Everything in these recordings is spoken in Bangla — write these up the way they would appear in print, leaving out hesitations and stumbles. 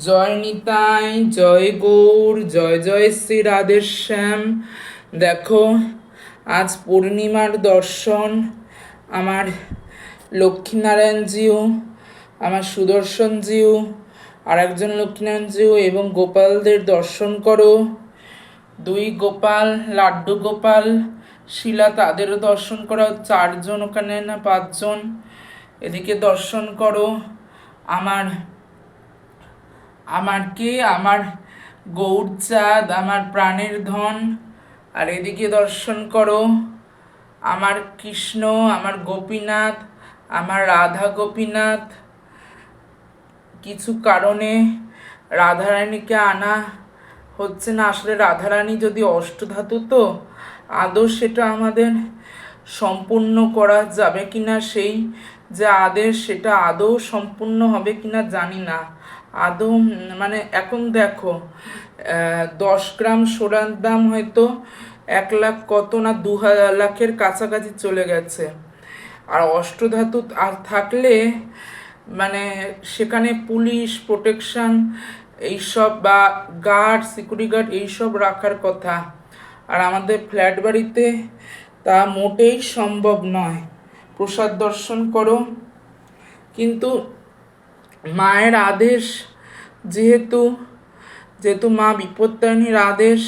জয় নিতাই, জয় গৌর, জয় জয় শ্রী রাধেশ্যাম। দেখো, আজ পূর্ণিমার দর্শন। আমার লক্ষ্মীনারায়ণজিও, আমার সুদর্শনজিও, আর একজন লক্ষ্মীনারায়ণজিও এবং গোপালদের দর্শন করো। দুই গোপাল, লাড্ডু গোপাল, শিলা, তাদেরও দর্শন করো। চারজন ওখানে না পাঁচজন, এদিকে দর্শন করো। আমার আমার কে, আমার গৌরচাঁদ, আমার প্রাণের ধন। আর এদিকে দর্শন করো আমার কৃষ্ণ, আমার গোপীনাথ, আমার রাধা গোপীনাথ। কিছু কারণে রাধারানীকে আনা হচ্ছে না। আসলে রাধারানী যদি অষ্টধাতু, তো আদৌ সেটা আমাদের সম্পূর্ণ করা যাবে কিনা, সেই যে আদেশ, সেটা আদৌ সম্পূর্ণ হবে কিনা জানি না। আদৌ মানে এখন দেখো, 10 গ্রাম সোনার দাম হয়তো 1 লাখ কত না 2 লাখের কাছাকাছি চলে গেছে। আর অষ্টধাতু আর থাকলে মানে সেখানে পুলিশ প্রোটেকশন এইসব, বা গার্ড, সিকিউরিটি গার্ড এইসব রাখার কথা। আর আমাদের ফ্ল্যাট বাড়িতে তা মোটেই সম্ভব নয়। প্রসাদ দর্শন করো, কিন্তু মায়ের আদেশ, যেহেতু যেহেতু মা বিপত্তারিণীর আদেশ,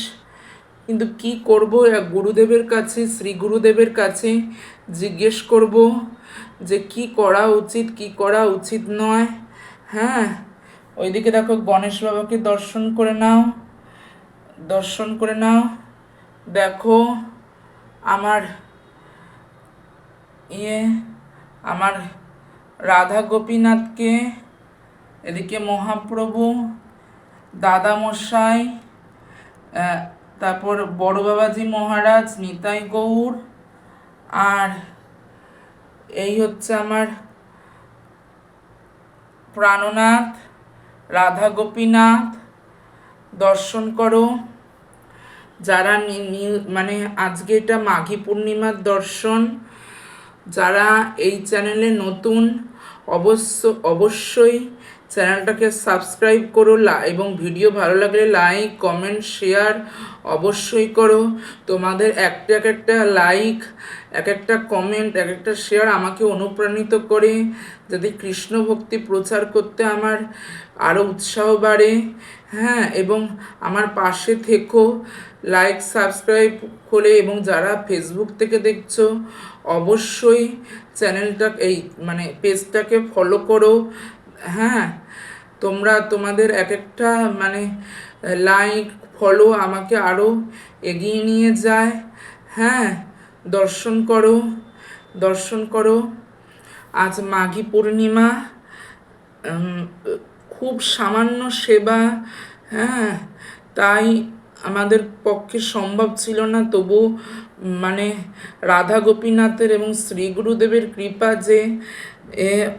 কিন্তু কি করব, গুরুদেবের কাছে, শ্রী গুরুদেবের কাছে জিজ্ঞেস করব যে কি করা উচিত, কি করা উচিত নয়। হ্যাঁ, ওইদিকে দেখো, গণেশ বাবাকে দর্শন করে নাও, দর্শন করে নাও। দেখো আমার আমার রাধা গোপীনাথকে, এদিকে মহাপ্রভু, দাদামশাই, তারপর বড় বাবাজি মহারাজ, নিতাই গৌর, আর এই হচ্ছে আমার প্রাণনাথ, রাধা গোপীনাথ। দর্শন করো। যারা মানে আজকে এটা মাঘী পূর্ণিমার দর্শন, যারা এই চ্যানেলে নতুন, অবশ্যই চ্যানেলটাকে সাবস্ক্রাইব করো, এবং ভিডিও ভালো লাগলে লাইক, কমেন্ট, শেয়ার অবশ্যই করো। তোমাদের একটা লাইক, একটা কমেন্ট, একটা শেয়ার আমাকে অনুপ্রাণিত করে, যাতে কৃষ্ণ ভক্তি প্রচার করতে আমার আরও উৎসাহ বাড়ে। হ্যাঁ, এবং আমার পাশে থেকো, লাইক, সাবস্ক্রাইব করে। এবং যারা ফেসবুক থেকে দেখছো, অবশ্যই চ্যানেলটা, এই মানে পেজটাকে ফলো করো। হ্যাঁ, তোমাদের একটা মানে লাইক, ফলো আমাকে আরও এগিয়ে নিয়ে যায়। হ্যাঁ, দর্শন করো, দর্শন করো। আজ মাঘী পূর্ণিমা, খুব সামান্য সেবা। হ্যাঁ, তাই আমাদের পক্ষে সম্ভব ছিল না, তবু মানে রাধা গোপীনাথের এবং শ্রী গুরুদেবের কৃপা যে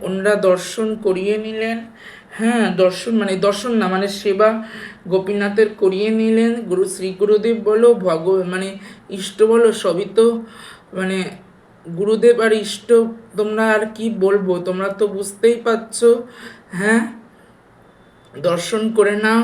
ওনারা দর্শন করিয়ে নিলেন। হ্যাঁ, দর্শন না মানে সেবা গোপীনাথের করিয়ে নিলেন। শ্রী গুরুদেব বলো, মানে ইষ্ট বলো, সবই তো মানে গুরুদেব আর ইষ্ট। তোমরা আর কি বলবো, তোমরা তো বুঝতেই পারছো। হ্যাঁ, দর্শন করে নাও।